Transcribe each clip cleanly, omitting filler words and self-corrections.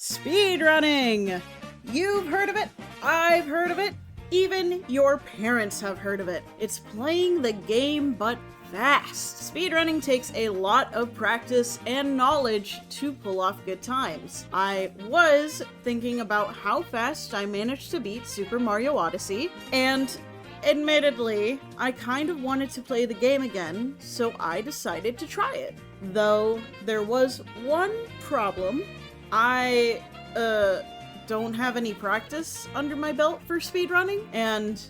Speedrunning! You've heard of it, I've heard of it, even your parents have heard of it. It's playing the game but fast. Speedrunning takes a lot of practice and knowledge to pull off good times. I was thinking about how fast I managed to beat Super Mario Odyssey, and admittedly, I kind of wanted to play the game again, so I decided to try it. Though there was one problem. I don't have any practice under my belt for speedrunning, and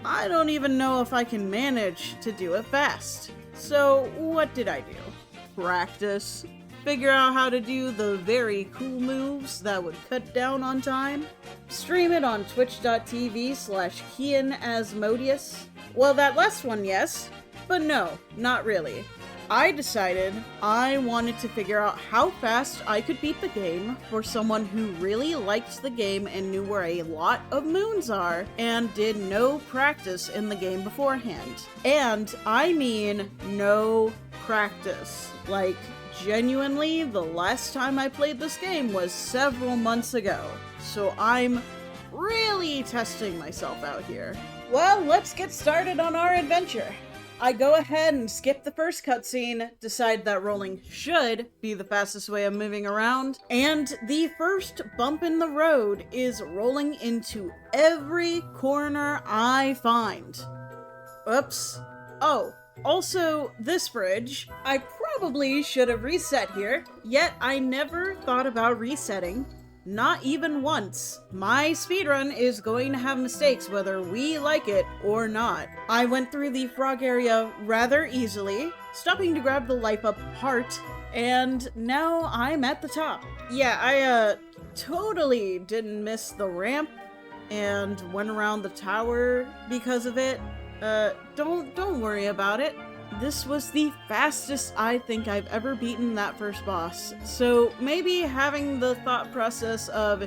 I don't even know if I can manage to do it fast. So what did I do? Practice. Figure out how to do the very cool moves that would cut down on time. Stream it on twitch.tv/KianAsmodeus. Well, that last one, yes, but no, not really. I decided I wanted to figure out how fast I could beat the game for someone who really liked the game and knew where a lot of moons are and did no practice in the game beforehand. And I mean no practice. Like, genuinely, the last time I played this game was several months ago. So I'm really testing myself out here. Well, let's get started on our adventure. I go ahead and skip the first cutscene, decide that rolling should be the fastest way of moving around, and the first bump in the road is rolling into every corner I find. Oops. Oh, also this bridge. I probably should have reset here, yet I never thought about resetting. Not even once. My speedrun is going to have mistakes whether we like it or not. I went through the frog area rather easily, stopping to grab the life up heart, and now I'm at the top. Yeah, I totally didn't miss the ramp and went around the tower because of it. Don't worry about it. This was the fastest I think I've ever beaten that first boss, so maybe having the thought process of,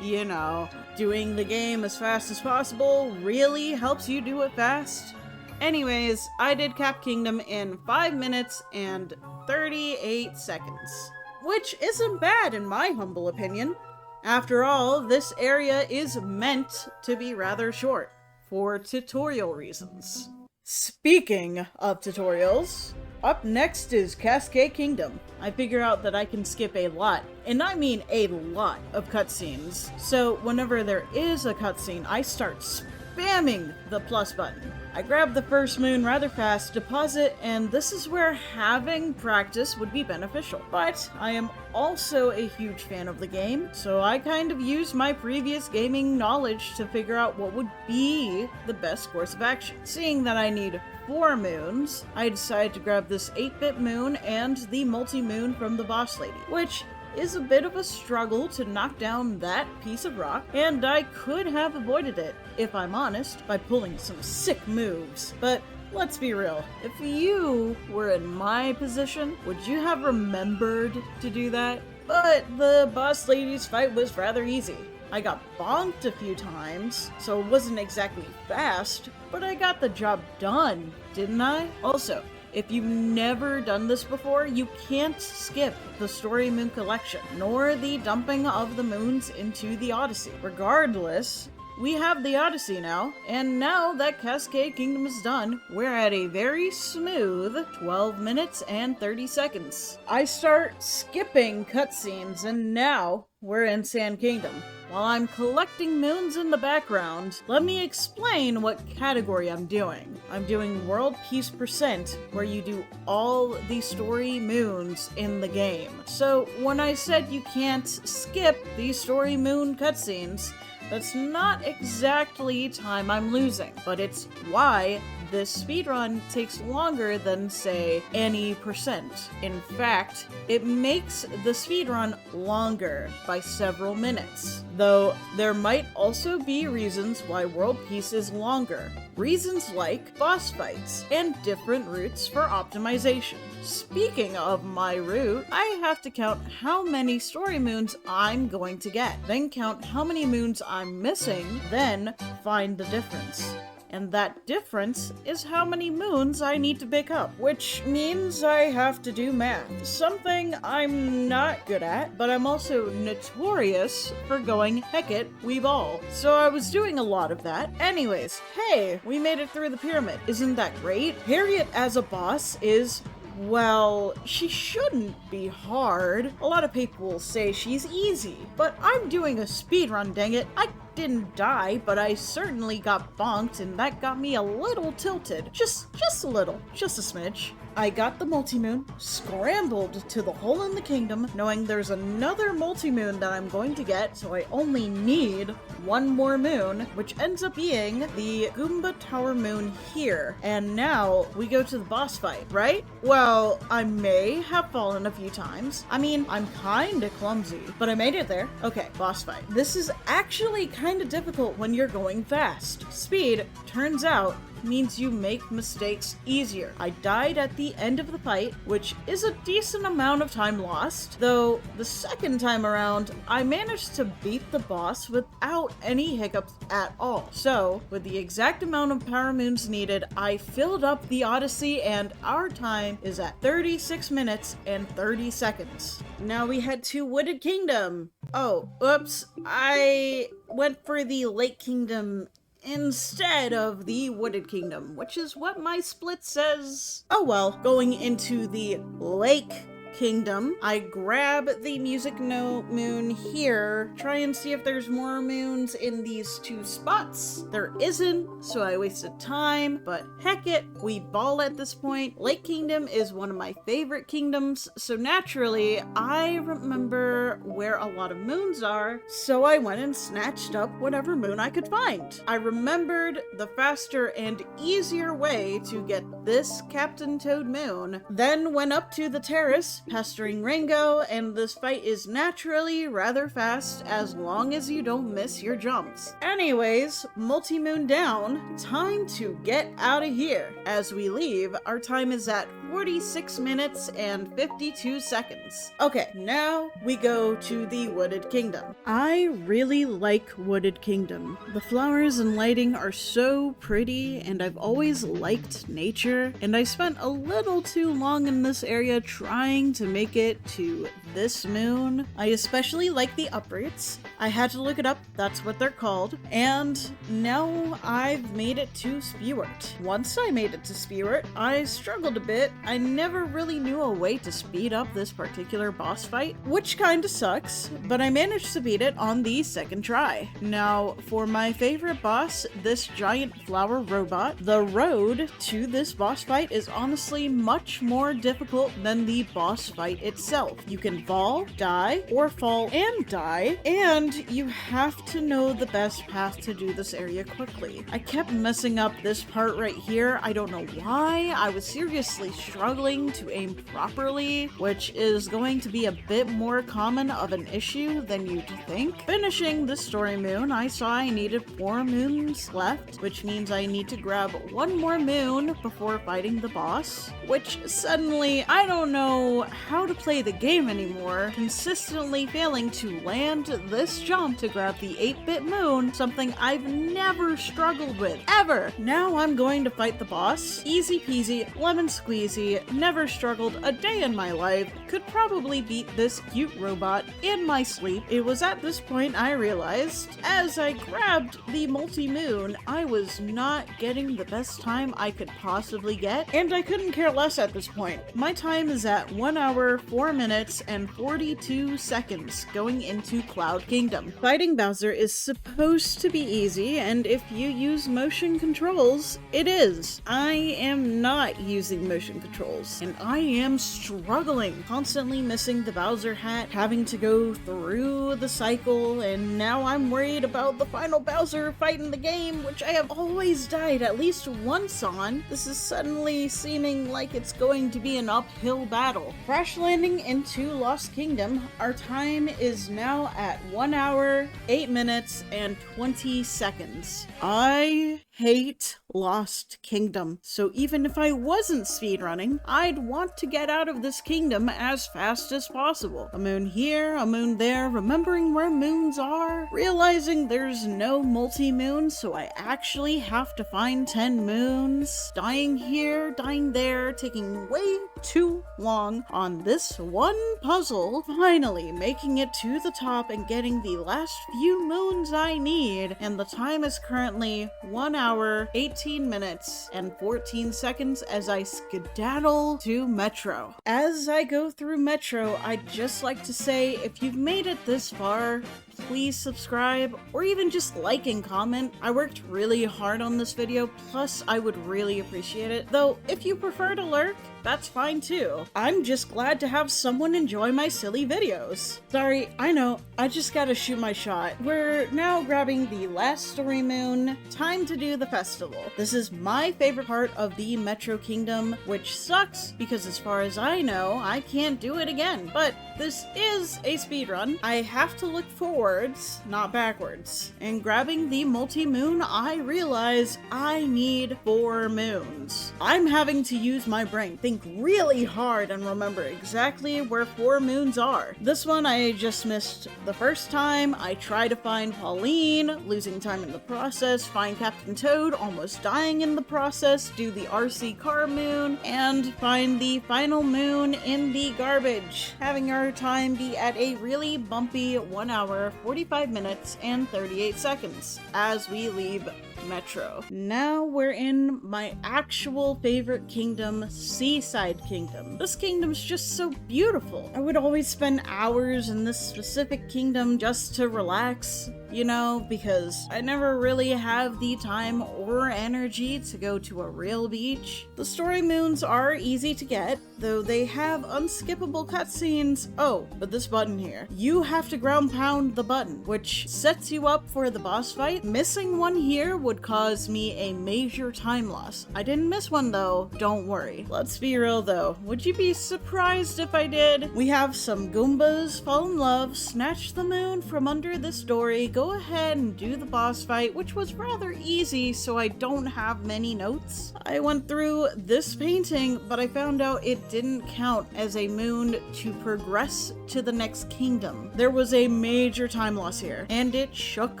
you know, doing the game as fast as possible really helps you do it fast. Anyways, I did Cap Kingdom in 5 minutes and 38 seconds, which isn't bad in my humble opinion. After all, this area is meant to be rather short, for tutorial reasons. Speaking of tutorials, up next is Cascade Kingdom. I figure out that I can skip a lot, and I mean a lot, of cutscenes. So whenever there is a cutscene, I start spamming the plus button. I grab the first moon rather fast, deposit, and this is where having practice would be beneficial. But I am also a huge fan of the game, so I kind of used my previous gaming knowledge to figure out what would be the best course of action. Seeing that I need 4 moons, I decided to grab this 8-bit moon and the multi-moon from the boss lady, which is a bit of a struggle to knock down that piece of rock, and I could have avoided it, if I'm honest, by pulling some sick moves. But let's be real, if you were in my position, would you have remembered to do that? But the boss lady's fight was rather easy. I got bonked a few times, so it wasn't exactly fast, but I got the job done, didn't I? Also, if you've never done this before, you can't skip the Story Moon Collection, nor the dumping of the moons into the Odyssey. Regardless, we have the Odyssey now, and now that Cascade Kingdom is done, we're at a very smooth 12 minutes and 30 seconds. I start skipping cutscenes, and now we're in Sand Kingdom. While I'm collecting moons in the background, let me explain what category I'm doing. I'm doing World Peace Percent, where you do all the story moons in the game. So when I said you can't skip the story moon cutscenes, that's not exactly time I'm losing, but it's why this speedrun takes longer than, say, any percent. In fact, it makes the speedrun longer by several minutes. Though there might also be reasons why World Peace is longer. Reasons like boss fights and different routes for optimization. Speaking of my route, I have to count how many story moons I'm going to get, then count how many moons I'm missing, then find the difference. and that difference is how many moons I need to pick up, which means I have to do math. Something I'm not good at, but I'm also notorious for going heck it, we ball. So I was doing a lot of that. Anyways, hey, we made it through the pyramid. Isn't that great? Harriet as a boss is, well, she shouldn't be hard. A lot of people will say she's easy, but I'm doing a speedrun, dang it. I didn't die, but I certainly got bonked, and that got me a little tilted. Just a little. Just a smidge. I got the multi-moon, scrambled to the hole in the kingdom, knowing there's another multi-moon that I'm going to get, so I only need one more moon, which ends up being the Goomba Tower moon here. And now we go to the boss fight, right? Well, I may have fallen a few times. I mean, I'm kinda clumsy, but I made it there. Okay, boss fight. This is actually kinda difficult when you're going fast. Speed, turns out, means you make mistakes easier. I died at the end of the fight, which is a decent amount of time lost, though the second time around, I managed to beat the boss without any hiccups at all. So, with the exact amount of power moons needed, I filled up the Odyssey, and our time is at 36 minutes and 30 seconds. Now we head to Wooded Kingdom. Oh, oops, I went for the Lake Kingdom instead of the Wooded Kingdom, which is what my split says. Oh well, going into the Lake Kingdom, I grab the music note moon here, try and see if there's more moons in these two spots. There isn't, so I wasted time, but heck it, we ball at this point. Lake Kingdom is one of my favorite kingdoms, so naturally, I remember where a lot of moons are, so I went and snatched up whatever moon I could find. I remembered the faster and easier way to get this Captain Toad moon, then went up to the terrace, pestering Ringo, and this fight is naturally rather fast as long as you don't miss your jumps. Anyways, multi-moon down, time to get out of here. As we leave, our time is at 46 minutes and 52 seconds. Okay, now we go to the Wooded Kingdom. I really like Wooded Kingdom. The flowers and lighting are so pretty, and I've always liked nature, and I spent a little too long in this area trying to make it to this moon. I especially like the uproots. I had to look it up, that's what they're called. And now I've made it to Spewart. Once I made it to Spewart, I struggled a bit. I never really knew a way to speed up this particular boss fight, which kinda sucks, but I managed to beat it on the second try. Now, for my favorite boss, this giant flower robot, the road to this boss fight is honestly much more difficult than the boss fight itself. You can fall, die, or fall and die, and you have to know the best path to do this area quickly. I kept messing up this part right here. I don't know why. I was seriously struggling to aim properly, which is going to be a bit more common of an issue than you'd think. Finishing the story moon, I saw I needed 4 moons left, which means I need to grab 1 more moon before fighting the boss, which suddenly, I don't know how to play the game anymore, consistently failing to land this jump to grab the 8-bit moon, something I've never struggled with, ever. Now I'm going to fight the boss. Easy peasy, lemon squeezy, never struggled a day in my life, could probably beat this cute robot in my sleep. It was at this point I realized, as I grabbed the multi-moon, I was not getting the best time I could possibly get, and I couldn't care less at this point. My time is at 1 hour, 4 minutes, and 42 seconds going into Cloud Kingdom. Fighting Bowser is supposed to be easy, and if you use motion controls, it is. I am not using motion controls, and I am struggling, constantly missing the Bowser hat, having to go through the cycle, and now I'm worried about the final Bowser fight in the game, which I have always died at least once on. This is suddenly seeming like it's going to be an uphill battle. Crash landing into Lost Kingdom, our time is now at 1 hour, 8 minutes, and 20 seconds. I hate Lost Kingdom. So even if I wasn't speedrunning, I'd want to get out of this kingdom as fast as possible. A moon here, a moon there, remembering where moons are, realizing there's no multi-moon, so I actually have to find 10 moons, dying here, dying there, taking way too long on this one puzzle, finally making it to the top and getting the last few moons I need, and the time is currently 1 hour, 18 minutes, and 14 seconds as I skedaddle to Metro. As I go through Metro, I'd just like to say, if you've made it this far, please subscribe, or even just like and comment. I worked really hard on this video, plus I would really appreciate it. Though, if you prefer to lurk, that's fine too. I'm just glad to have someone enjoy my silly videos. Sorry, I know, I just gotta shoot my shot. We're now grabbing the last story moon. Time to do the festival. This is my favorite part of the Metro Kingdom, which sucks because as far as I know, I can't do it again. But this is a speedrun. I have to look forwards, not backwards. And grabbing the multi-moon, I realize I need 4 moons. I'm having to use my brain, think really hard and remember exactly where 4 moons are. This one I just missed the first time. I try to find Pauline, losing time in the process, find Captain Toad, almost dying in the process, do the RC car moon, and find the final moon in the garbage, having our time be at a really bumpy 1 hour, 45 minutes, and 38 seconds as we leave Metro. Now we're in my actual favorite kingdom, Seaside Kingdom. This kingdom's just so beautiful. I would always spend hours in this specific kingdom just to relax, you know, because I never really have the time or energy to go to a real beach. The story moons are easy to get, though they have unskippable cutscenes. Oh, but this button here. You have to ground pound the button, which sets you up for the boss fight. Missing one here would cause me a major time loss. I didn't miss one though, don't worry. Let's be real though, would you be surprised if I did? We have some Goombas fall in love, snatch the moon from under this dory, go ahead and do the boss fight, which was rather easy, so I don't have many notes. I went through this painting, but I found out it didn't count as a moon to progress to the next kingdom. There was a major time loss here, and it shook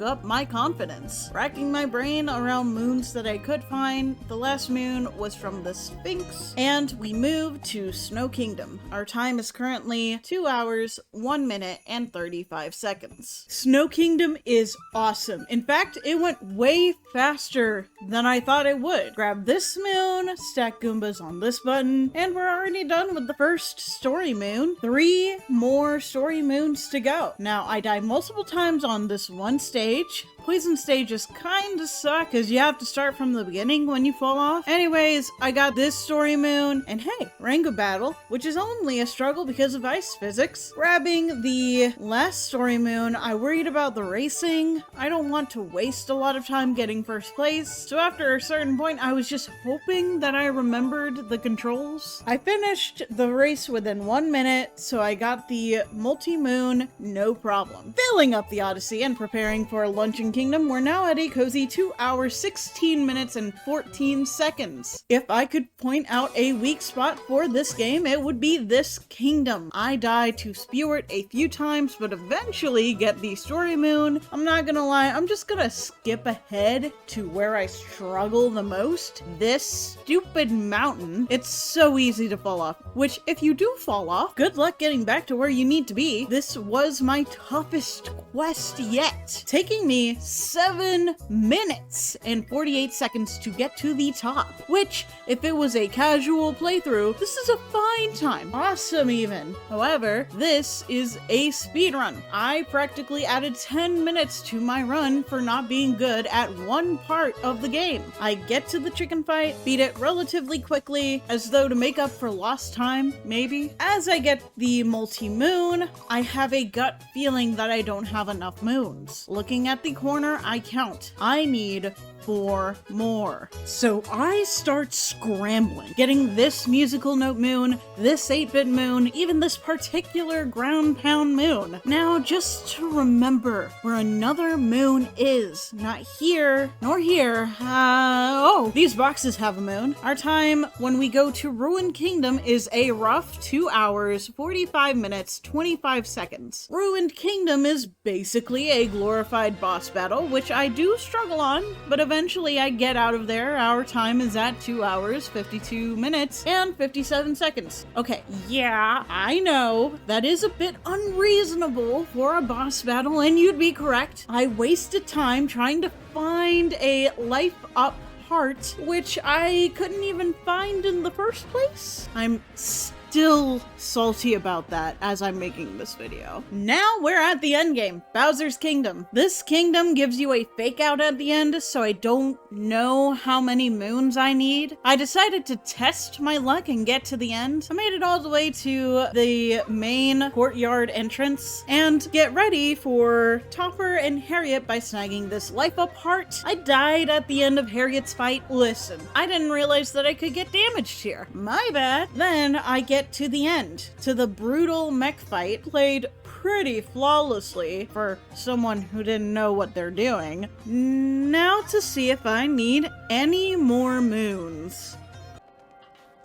up my confidence. Racking my brain around moons that I could find, the last moon was from the Sphinx, and we moved to Snow Kingdom. Our time is currently 2 hours, 1 minute, and 35 seconds. Snow Kingdom is awesome. In fact, it went way faster than I thought it would. Grab this moon, stack Goombas on this button, and we're already done with the first story moon. 3 more story moons to go. Now, I died multiple times on this one stage. Poison stages kinda suck because you have to start from the beginning when you fall off. Anyways, I got this story moon, and hey, Rango battle, which is only a struggle because of ice physics. Grabbing the last story moon, I worried about the racing. I don't want to waste a lot of time getting first place, so after a certain point, I was just hoping that I remembered the controls. I finished the race within 1 minute, so I got the multi-moon, no problem. Filling up the Odyssey and preparing for Luncheon Kingdom, we're now at a cozy 2 hours, 16 minutes, and 14 seconds. If I could point out a weak spot for this game, it would be this kingdom. I died to Spewart a few times, but eventually get the story moon. I'm not gonna lie, I'm just gonna skip ahead to where I struggle the most. This stupid mountain. It's so easy to fall off, which if you do fall off, good luck getting back to where you need to be. This was my toughest quest yet, taking me 7 minutes and 48 seconds to get to the top, which, if it was a casual playthrough, this is a fine time. Awesome even. However, this is a speedrun. I practically added 10 minutes to my run for not being good at one part of the game. I get to the chicken fight, beat it relatively quickly, as though to make up for lost time, maybe. As I get the multi-moon, I have a gut feeling that I don't have enough moons. Looking at the corner corner, I count. I need 4 more. So I start scrambling, getting this musical note moon, this 8-bit moon, even this particular ground pound moon. Now, just to remember where another moon is. Not here, nor here. Oh, these boxes have a moon. Our time when we go to Ruined Kingdom is a rough 2 hours, 45 minutes, 25 seconds. Ruined Kingdom is basically a glorified boss battle, which I do struggle on, but eventually I get out of there. Our time is at 2 hours, 52 minutes, and 57 seconds. Okay, yeah, I know that is a bit unreasonable for a boss battle, and you'd be correct. I wasted time trying to find a life up heart, which I couldn't even find in the first place. I'm still salty about that as I'm making this video. Now we're at the end game, Bowser's Kingdom. This kingdom gives you a fake out at the end, so I don't know how many moons I need. I decided to test my luck and get to the end. I made it all the way to the main courtyard entrance and get ready for Topper and Harriet by snagging this life up heart. I died at the end of Harriet's fight. Listen, I didn't realize that I could get damaged here. My bad. Then I get to the end, to the brutal mech fight, played pretty flawlessly for someone who didn't know what they're doing. Now to see if I need any more moons.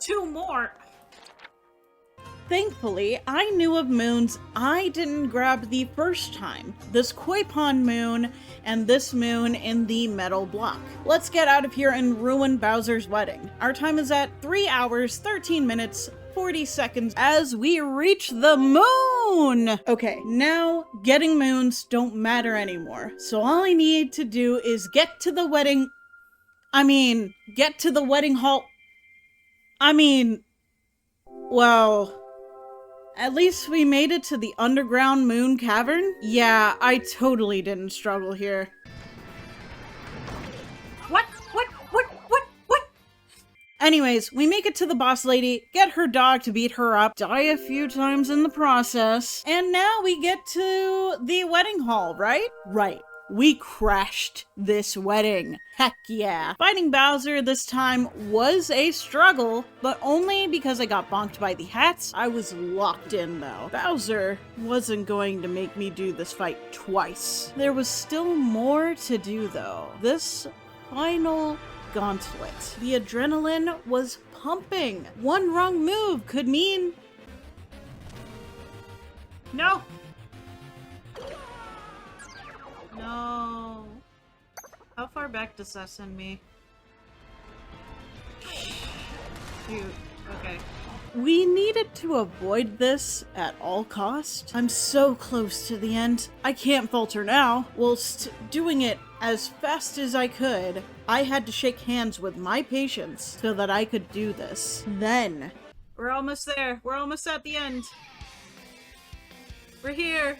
2 more. Thankfully, I knew of moons I didn't grab the first time. This Koi Pond moon and this moon in the metal block. Let's get out of here and ruin Bowser's wedding. Our time is at 3 hours, 13 minutes, 40 seconds as we reach the moon! Okay, now getting moons don't matter anymore. So all I need to do is get to the wedding... get to the wedding hall... well... At least we made it to the underground moon cavern? Yeah, I totally didn't struggle here. What? Anyways, we make it to the boss lady, get her dog to beat her up, die a few times in the process, and now we get to the wedding hall, right? Right. We crashed this wedding. Heck yeah. Fighting Bowser this time was a struggle, but only because I got bonked by the hats. I was locked in though. Bowser wasn't going to make me do this fight twice. There was still more to do though. This final gauntlet. The adrenaline was pumping. One wrong move could mean... No! No. How far back does that send me? Shoot. Okay. We needed to avoid this at all cost. I'm so close to the end. I can't falter now. Whilst doing it as fast as I could, I had to shake hands with my patience so that I could do this. Then, we're almost there. We're almost at the end. We're here.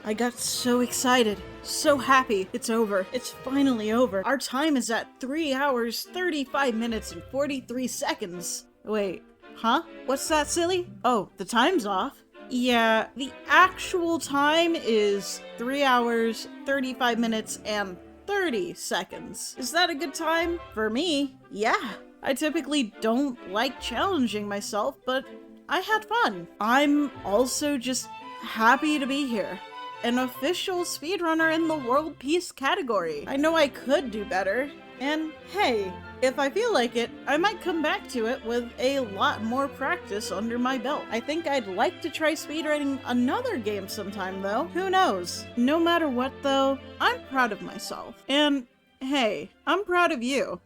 I got so excited, so happy. It's over. It's finally over. Our time is at 3 hours, 35 minutes, and 43 seconds. Wait, huh? What's that, silly? Oh, the time's off. Yeah, the actual time is 3 hours, 35 minutes, and 30 seconds. Is that a good time? For me, yeah. I typically don't like challenging myself, but I had fun. I'm also just happy to be here. An official speedrunner in the World Peace category. I know I could do better, and hey, if I feel like it, I might come back to it with a lot more practice under my belt. I think I'd like to try speedrunning another game sometime though. Who knows? No matter what though, I'm proud of myself. And hey, I'm proud of you.